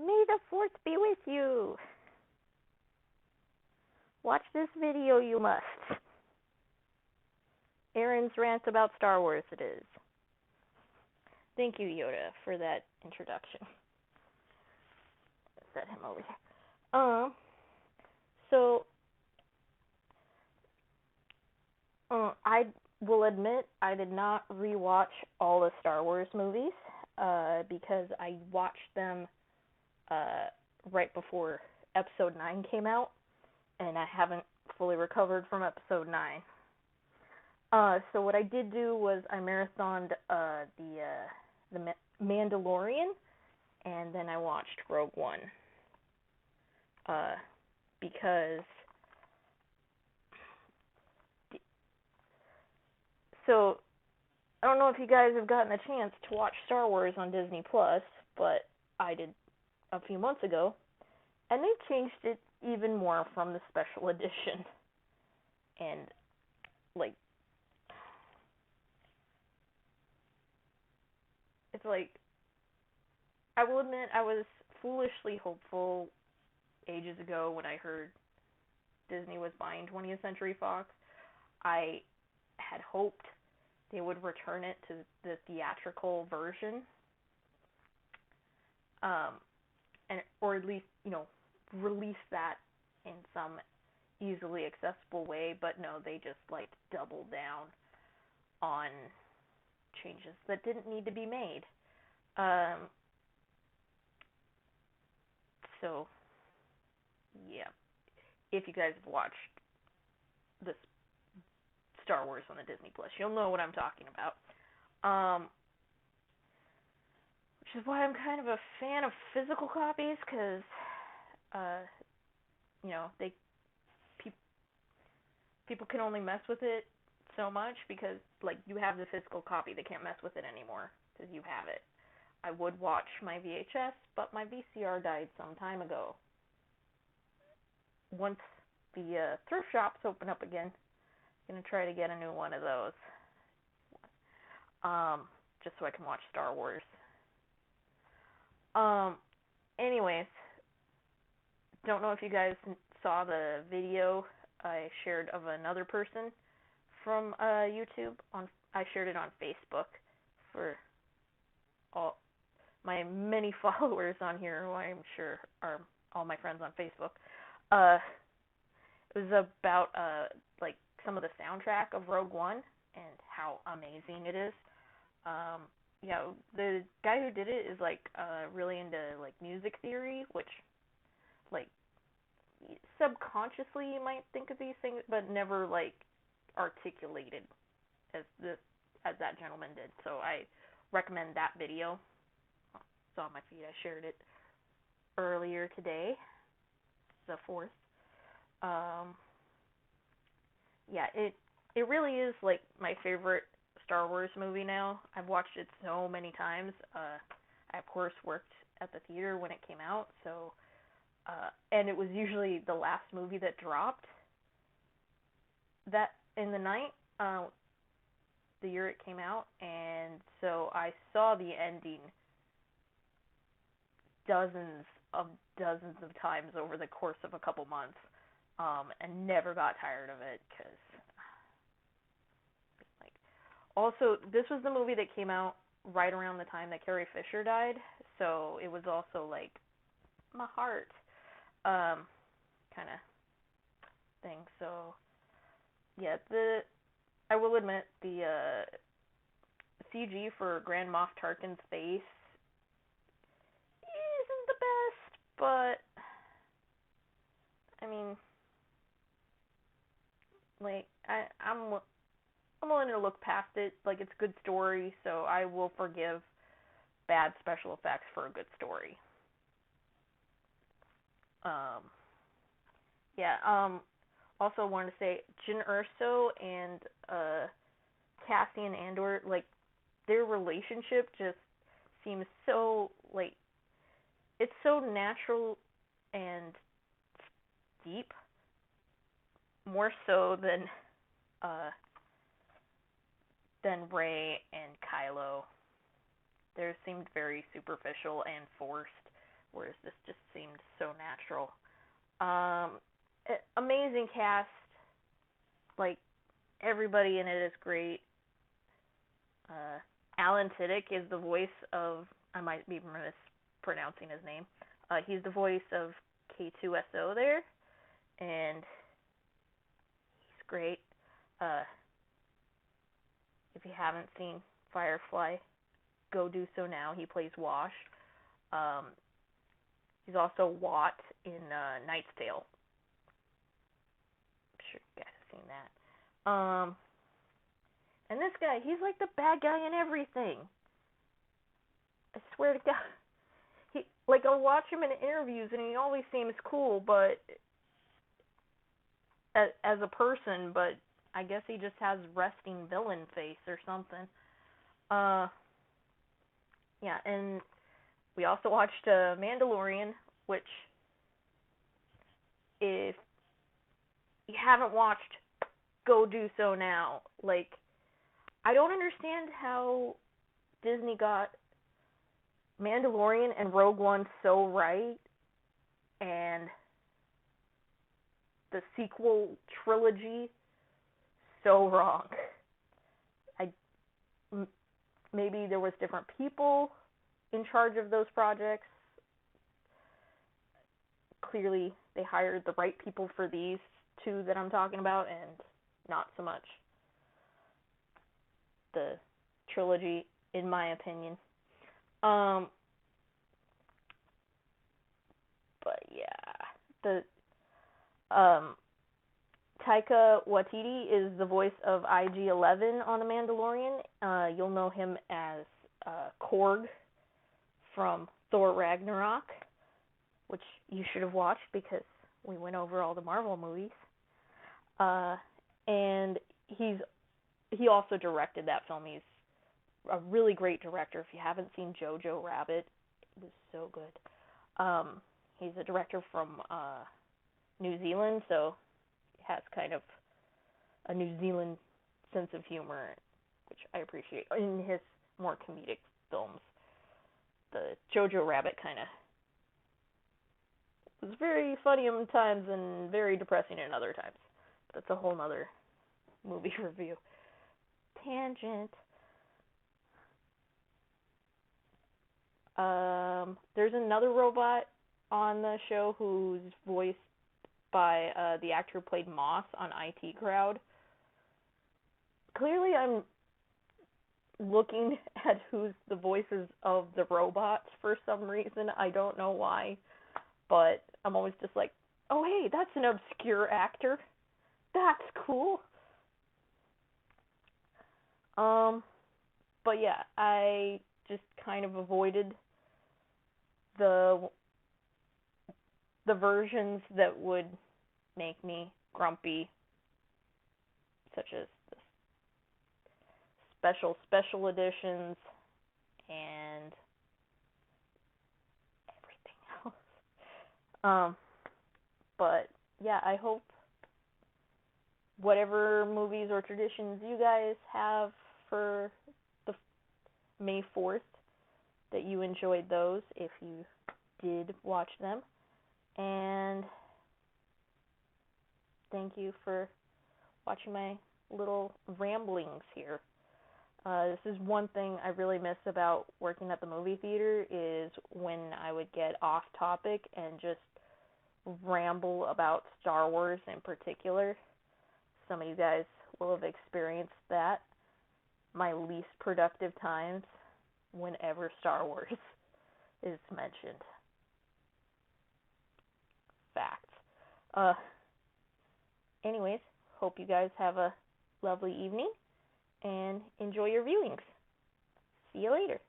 May the fourth be with you. Watch this video, you must. Aaron's rant about Star Wars it is. Thank you, Yoda, for that introduction. Set him over here. So, I will admit I did not rewatch all the Star Wars movies, because I watched them, right before Episode 9 came out, and I haven't fully recovered from Episode 9. So what I did do was I marathoned, the Mandalorian, and then I watched Rogue One. Because so I don't know if you guys have gotten a chance to watch Star Wars on Disney Plus, but I did a few months ago, and they've changed it even more from the special edition. And like, it's like, I will admit I was foolishly hopeful ages ago when I heard Disney was buying 20th Century Fox. I had hoped they would return it to the theatrical version, and or at least release that in some easily accessible way. But no, they just like doubled down on changes that didn't need to be made. So yeah, if you guys have watched this Star Wars on the Disney Plus, you'll know what I'm talking about. Which is why I'm kind of a fan of physical copies, because they people can only mess with it so much, because like you have the physical copy, they can't mess with it anymore because you have it. I would watch my VHS, but my VCR died some time ago. Once the thrift shops open up again, I'm gonna try to get a new one of those, just so I can watch Star Wars. Anyways, don't know if you guys saw the video I shared of another person from YouTube. I shared it on Facebook for all my many followers on here, who I'm sure are all my friends on Facebook. It was about like some of the soundtrack of Rogue One and how amazing it is. The guy who did it is like really into like music theory, which like subconsciously you might think of these things, but never like articulated as that gentleman did. So I recommend that video. It's on my feed. I shared it earlier today, the 4th. It really is like my favorite Star Wars movie now. I've watched it so many times. I of course worked at the theater when it came out, so and it was usually the last movie that dropped that in the night, the year it came out, and so I saw the ending dozens of times over the course of a couple months, and never got tired of it, because like, also this was the movie that came out right around the time that Carrie Fisher died, so it was also like my heart kind of thing. So yeah, I will admit the CG for Grand Moff Tarkin's face isn't the best, but I mean, like I'm willing to look past it. Like, it's a good story, so I will forgive bad special effects for a good story. Also wanted to say Jyn Erso and Cassian Andor, like, their relationship just seems so, like, it's so natural and deep, more so than Rey and Kylo. Theirs seemed very superficial and forced, whereas this just seemed so natural. Amazing cast, like everybody in it is great. Alan Tudyk is the voice of, I might be mispronouncing his name. He's the voice of K2SO there, and he's great. Uh, if you haven't seen Firefly, go do so now. He plays Wash. Um, he's also Watt in Knight's Tale. I'm sure you guys have seen that. And this guy, he's like the bad guy in everything. I swear to God. I'll watch him in interviews, and he always seems cool, but as a person, but I guess he just has resting villain face or something. Yeah, and we also watched Mandalorian, which, if you haven't watched, go do so now. I don't understand how Disney got Mandalorian and Rogue One so right, and the sequel trilogy so wrong. Maybe there was different people in charge of those projects. Clearly, they hired the right people for these two that I'm talking about, and not so much the trilogy, in my opinion. But yeah, the Taika Waititi is the voice of IG-11 on The Mandalorian. You'll know him as Korg from Thor Ragnarok, which you should have watched because we went over all the Marvel movies. And he also directed that film. He's a really great director. If you haven't seen Jojo Rabbit, it was so good. He's a director from New Zealand, so he has kind of a New Zealand sense of humor, which I appreciate in his more comedic films. The Jojo Rabbit kind of was very funny in times and very depressing in other times. But that's a whole nother movie review. Tangent. There's another robot on the show who's voiced by the actor who played Moss on IT Crowd. Clearly, I'm looking at who's the voices of the robots for some reason. I don't know why, but I'm always just like, oh hey, that's an obscure actor. That's cool. But yeah, I just kind of avoided the versions that would make me grumpy, such as the special editions and everything else. But yeah, I hope whatever movies or traditions you guys have for the May 4th, that you enjoyed those if you did watch them. And thank you for watching my little ramblings here. This is one thing I really miss about working at the movie theater, is when I would get off topic and just ramble about Star Wars in particular. Some of you guys will have experienced that. My least productive times whenever Star Wars is mentioned. Facts. Anyways, hope you guys have a lovely evening and enjoy your viewings. See you later.